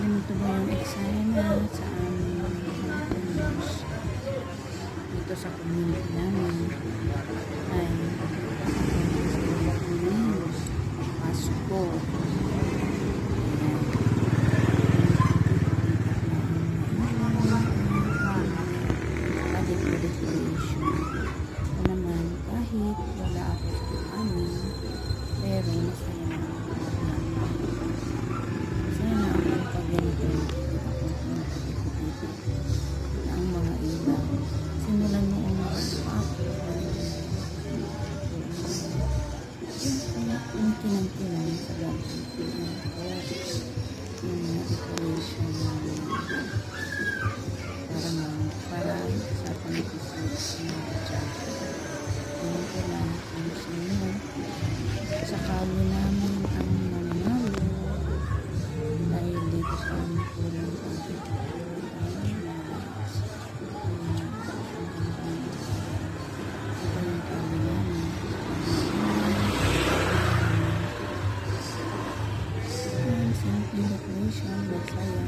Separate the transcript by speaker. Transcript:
Speaker 1: Ganito ba yung eksena sa aming mga Filipinos dito sa community namin ay Filipinos Pasko. Decoration. Ako naman kahit wala ako sa amin pero masaya na ako. Masaya na ako pag ganito ako na ang mga ilaw. Simulan mo ang mga ako yung kinang-kinang sa gabi yung mga decoration para sa panipisip ng dyan. Yung kailangan kung sino sakali namin ang mananalo dahil dito sa aming kulang ang simple decoration, masaya.